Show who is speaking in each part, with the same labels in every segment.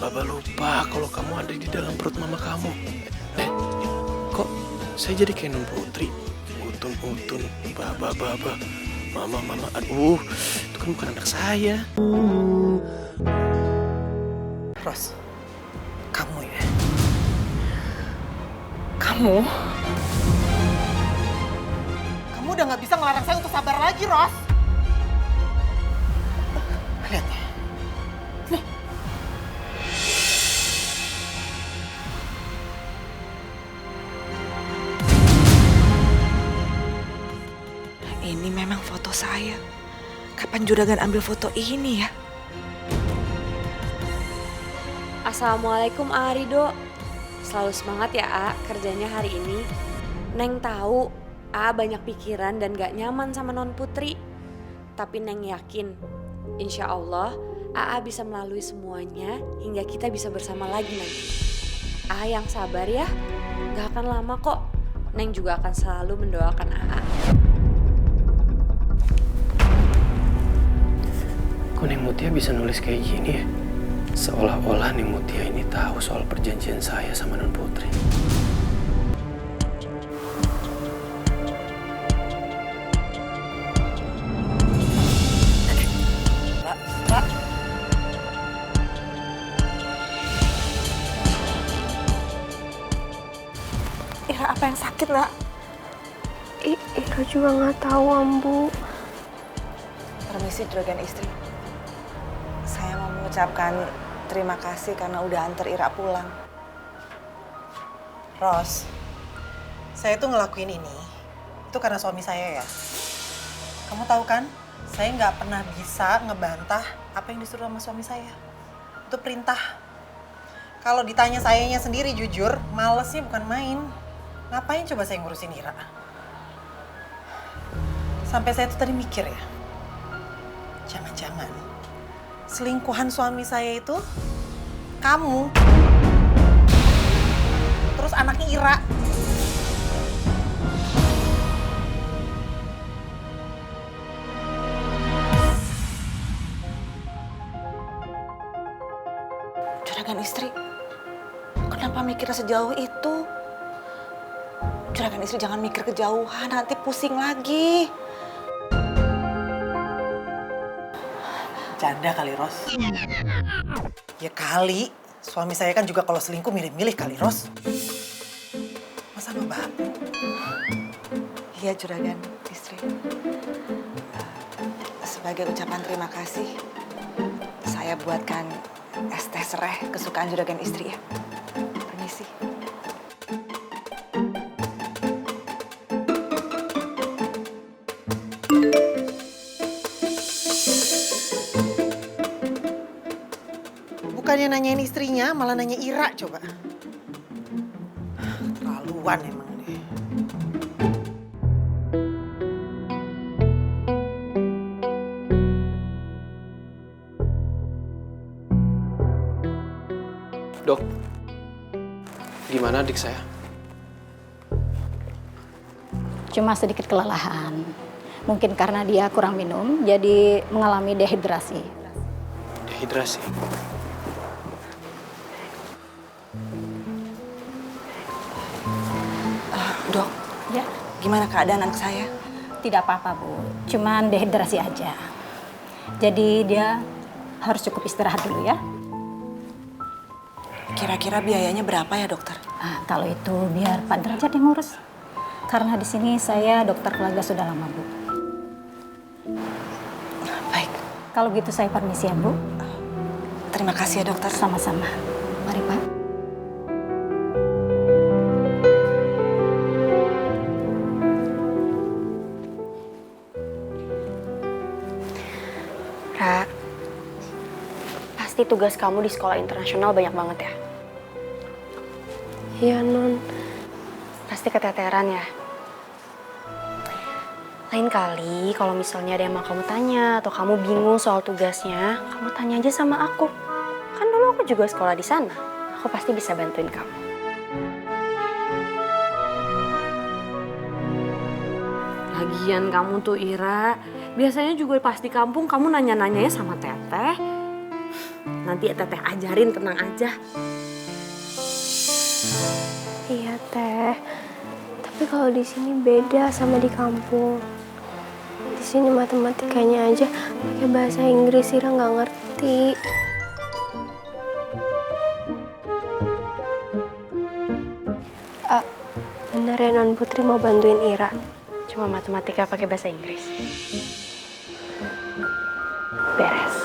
Speaker 1: Baba lupa kalau kamu ada di dalam perut mama kamu. Kok saya jadi kayak non putri? Utun, baba, mama. Aduh, itu kan bukan anak saya.
Speaker 2: Ros, kamu ya? Kamu udah gak bisa ngelarang saya untuk sabar lagi, Ros. Lihat nih. Nih. Ini memang foto saya. Kapan juragan ambil foto ini ya?
Speaker 3: Assalamualaikum A Rido. Selalu semangat ya A kerjanya hari ini. Neng tahu A banyak pikiran dan gak nyaman sama non Putri. Tapi Neng yakin insya Allah AA bisa melalui semuanya hingga kita bisa bersama lagi nanti. A yang sabar ya, gak akan lama kok. Neng juga akan selalu mendoakan AA.
Speaker 1: Kok Neng Mutia bisa nulis kayak gini ya? Seolah-olah Neng Mutia ini tahu soal perjanjian saya sama non Putri.
Speaker 2: Pak. Ira, apa yang sakit, Nak?
Speaker 4: Ira juga nggak tahu, Ambu.
Speaker 5: Permisi juragan istri. Saya mau mengucapkan terima kasih karena udah antar Ira pulang.
Speaker 2: Ros, saya tuh ngelakuin ini itu karena suami saya ya. Kamu tahu kan, saya nggak pernah bisa ngebantah apa yang disuruh sama suami saya. Itu perintah. Kalau ditanya sayanya sendiri jujur, malesnya bukan main. Ngapain coba saya ngurusin Ira? Sampai saya tuh tadi mikir ya, jangan-jangan selingkuhan suami saya itu kamu. Terus anaknya Ira.
Speaker 5: Juragan istri, kenapa mikirnya sejauh itu? Juragan istri jangan mikir kejauhan, nanti pusing lagi.
Speaker 2: Canda kali, Ros. Ya kali, suami saya kan juga kalau selingkuh milih-milih kali, Ros. Masa sama babu?
Speaker 5: Iya juragan istri. Sebagai ucapan terima kasih, saya buatkan es teh serai kesukaan juragan istri ya. Permisi.
Speaker 2: Bukannya nanyain istrinya, malah nanya Ira coba. Terlaluan emang deh.
Speaker 1: Dok, gimana adik saya?
Speaker 6: Cuma sedikit kelelahan. Mungkin karena dia kurang minum, jadi mengalami dehidrasi.
Speaker 1: Dehidrasi?
Speaker 5: Dok,
Speaker 6: Ya,
Speaker 5: gimana keadaan anak saya?
Speaker 6: tidak apa-apa Bu, cuman dehidrasi aja. Jadi dia harus cukup istirahat dulu ya.
Speaker 5: Kira-kira biayanya berapa ya dokter?
Speaker 6: Kalau itu biar Pak Derajat yang ngurus. Karena di sini saya dokter keluarga sudah lama Bu.
Speaker 5: Baik,
Speaker 6: Kalau gitu saya permisi ya Bu.
Speaker 5: terima kasih ya dokter.
Speaker 6: Sama-sama. Mari Pak.
Speaker 3: Ra, pasti tugas kamu di sekolah internasional banyak banget ya?
Speaker 4: Iya, Non.
Speaker 3: Pasti keteteran ya? Lain kali kalau misalnya ada yang mau kamu tanya atau kamu bingung soal tugasnya, kamu tanya aja sama aku. Kan dulu aku juga sekolah di sana. Aku pasti bisa bantuin kamu. Lagian kamu tuh Ira, biasanya juga pas di kampung kamu nanya-nanyanya sama Teteh. Nanti teteh ajarin, tenang aja.
Speaker 4: Iya teh, tapi kalau di sini beda sama di kampung. Di sini matematikanya aja pakai bahasa Inggris, Ira nggak ngerti. Bener ya Non Putri mau bantuin Ira? Cuma matematika pakai bahasa Inggris. Beres.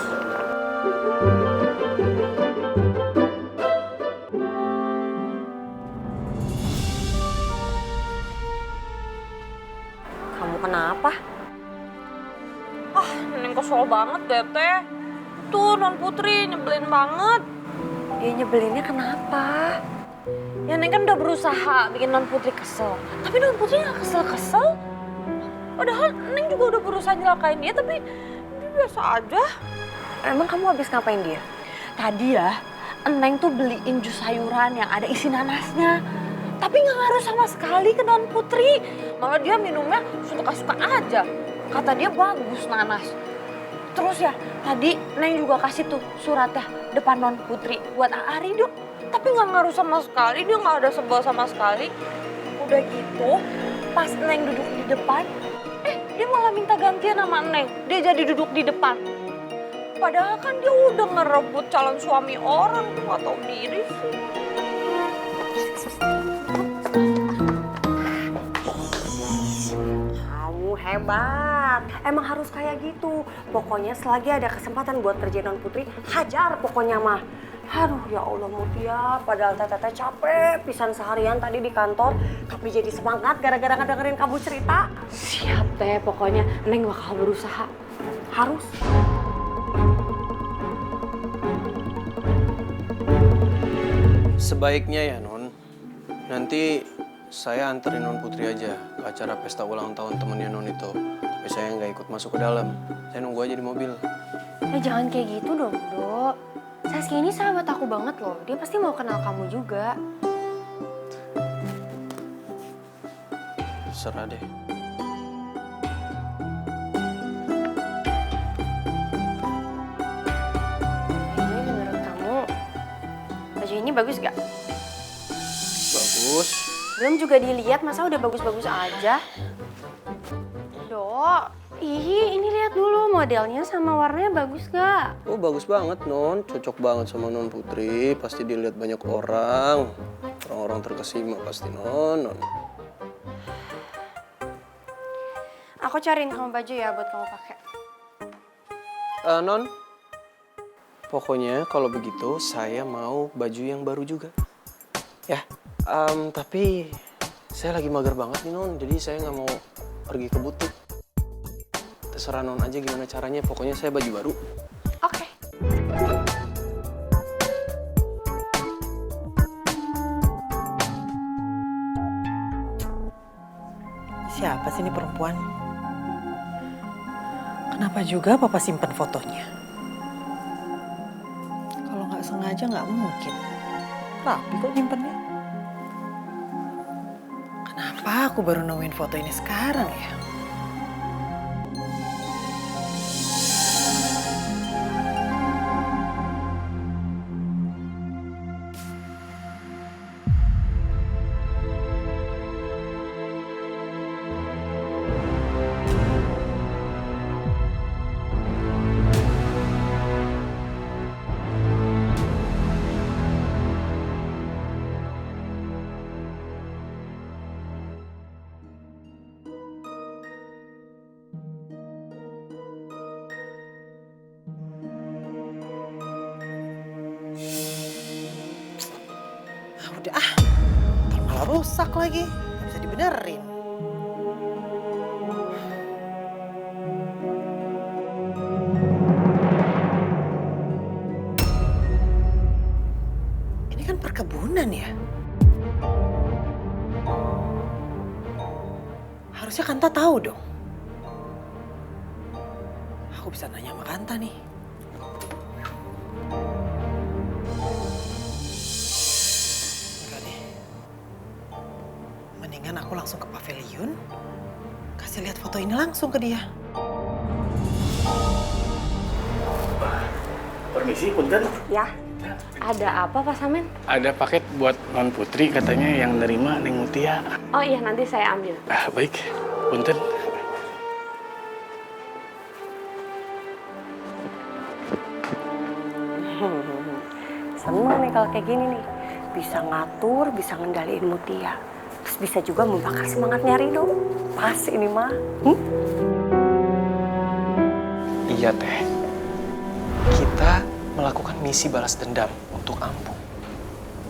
Speaker 3: Kamu kenapa? Neng kesel banget deh teh. Tuh Non Putri nyebelin banget. Ya nyebelinnya kenapa? Ya Neng kan udah berusaha bikin Non Putri kesel. Tapi Non Putri gak kesel-kesel. Padahal Neng juga udah berusaha nyelakain dia, tapi dia biasa aja. Emang kamu habis ngapain dia? Tadi ya, Neng tuh beliin jus sayuran yang ada isi nanasnya. Tapi gak ngaruh sama sekali ke Non Putri. Malah dia minumnya suka-suka aja. Kata dia bagus nanas. Terus ya, tadi Neng juga kasih tuh suratnya depan Non Putri buat Arido. Tapi gak ngaruh sama sekali, dia gak ada sebel sama sekali. Udah gitu, pas Neng duduk di depan, dia malah minta gantian sama Neng. Dia jadi duduk di depan. Padahal kan dia udah ngerebut calon suami orang, tuh gak tau diri sih.
Speaker 7: Kamu hebat, emang harus kayak gitu. Pokoknya selagi ada kesempatan buat kerjain Non Putri, hajar pokoknya mah. Aduh ya Allah Mutia, padahal teteh capek pisan seharian tadi di kantor. Tapi jadi semangat gara-gara ngedengerin kamu cerita.
Speaker 3: Siap teh, pokoknya Neng bakal berusaha.
Speaker 7: Harus.
Speaker 1: Sebaiknya ya Non, nanti saya anterin Non Putri aja ke acara pesta ulang tahun temennya Non itu. Tapi saya nggak ikut masuk ke dalam, saya nunggu aja di mobil.
Speaker 4: Jangan kayak gitu dong, Dok. Saskia ini sahabat aku banget loh. Dia pasti mau kenal kamu juga.
Speaker 1: Serah deh.
Speaker 4: Ini menurut kamu, baju ini bagus gak?
Speaker 1: Bagus.
Speaker 4: Belum juga dilihat, masa udah bagus-bagus aja? Dok, ini lihat dulu modelnya sama warnanya bagus gak?
Speaker 1: Oh bagus banget Non, cocok banget sama Non Putri. Pasti dilihat banyak orang. Orang-orang terkesima pasti Non.
Speaker 4: Aku cariin kamu baju ya buat kamu pakai.
Speaker 1: Non, pokoknya kalau begitu saya mau baju yang baru juga. Ya, tapi saya lagi mager banget nih Non, jadi saya nggak mau pergi ke butik. Terserah Non aja gimana caranya, pokoknya saya baju baru.
Speaker 4: Oke.
Speaker 2: Siapa sih ini perempuan? Kenapa juga Papa simpen fotonya? Kalau nggak sengaja nggak mungkin. Rapi kok nyimpennya. Kenapa aku baru nemuin foto ini sekarang ya? Udah ntar malah rusak lagi, nggak bisa dibenerin. Ini kan perkebunan ya. Harusnya Kanta tahu dong. Aku bisa nanya sama Kanta nih. Mendingan aku langsung ke pavilion, kasih lihat foto ini langsung ke dia.
Speaker 1: Permisi, punten.
Speaker 7: Ya.
Speaker 3: Ada apa Pak Samen?
Speaker 1: Ada paket buat Non Putri, katanya yang nerima Neng Mutia.
Speaker 3: Oh iya, nanti saya ambil.
Speaker 1: Ah, baik. Punten.
Speaker 7: Seneng nih kalau kayak gini nih. Bisa ngatur, bisa ngendaliin Mutia. Terus bisa juga membakar semangatnya Rido. Pas ini mah.
Speaker 1: Iya, Teh. Kita melakukan misi balas dendam untuk Ampu.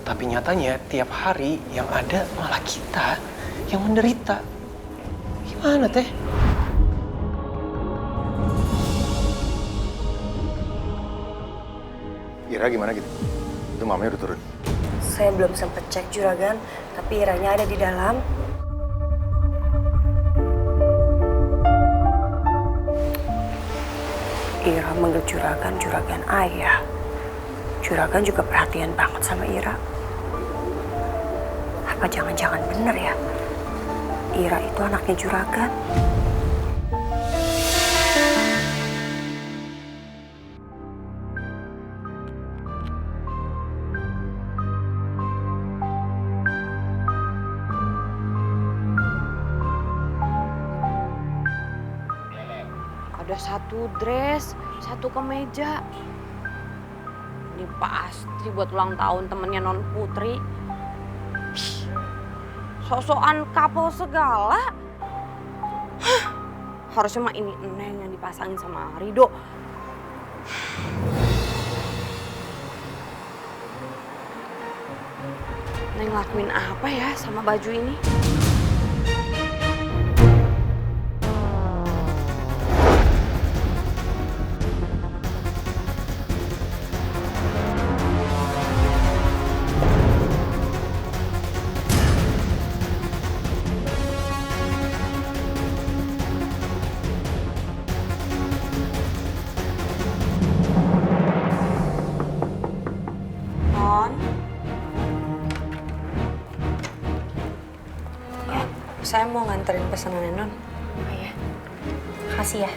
Speaker 1: Tapi nyatanya tiap hari yang ada malah kita yang menderita. Gimana, Teh?
Speaker 8: Ira gimana gitu? Itu mamanya udah turun.
Speaker 7: Saya belum sempet cek juragan, tapi Iranya ada di dalam. Ira manggil juragan ayah. Juragan juga perhatian banget sama Ira. Apa jangan-jangan bener ya? Ira itu anaknya juragan.
Speaker 3: Ada satu dress, satu kemeja. Ini pasti buat ulang tahun temennya Non Putri. Sosokan couple segala. Harusnya mah ini Neng yang dipasangin sama Rido. Neng lakuin apa ya sama baju ini? Non,
Speaker 7: Saya mau nganterin pesanannya Non.
Speaker 4: Oh ya, makasih ya.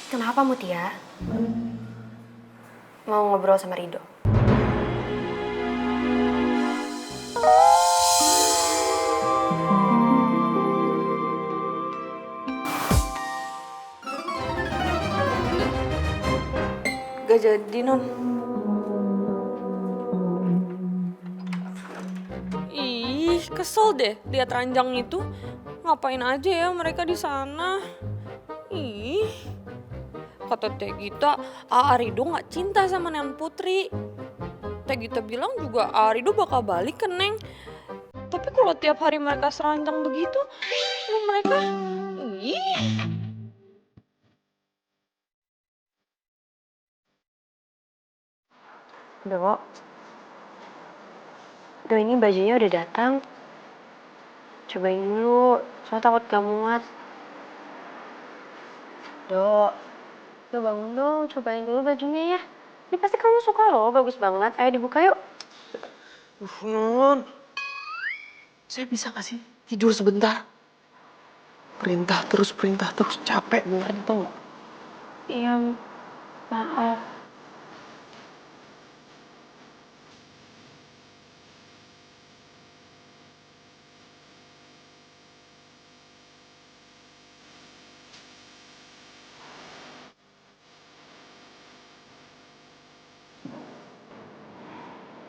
Speaker 4: Kenapa Mutia? Mau ngobrol sama Rido?
Speaker 3: gak jadi Non. Ih, kesel deh lihat ranjang itu. Ngapain aja ya mereka di sana? Ih, kata Teh Gita, Arido nggak cinta sama Non Putri. Teh Gita bilang juga Arido bakal balik ke Neng. Tapi kalau tiap hari mereka seranjang begitu, mereka, ih.
Speaker 4: Do ini bajunya udah datang. Cobain dulu, soalnya takut gak muat. Do bangun dong, cobain dulu bajunya ya. Ini pasti kamu suka loh, bagus banget. Ayo dibuka yuk.
Speaker 1: Non, saya bisa gak sih tidur sebentar? Perintah terus, capek beneran tau gak?
Speaker 4: Iya, maaf.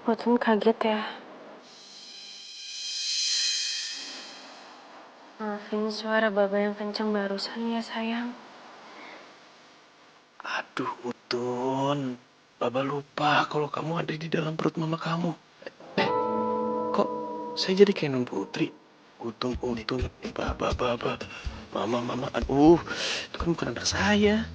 Speaker 4: Putun kaget ya. Maafin suara Baba yang kencang barusan ya sayang.
Speaker 1: Aduh, Utun. Baba lupa kalau kamu ada di dalam perut mama kamu. Kok saya jadi kayak Non Putri? Utun, Baba. Mama. Aduh, itu kan bukan anak saya.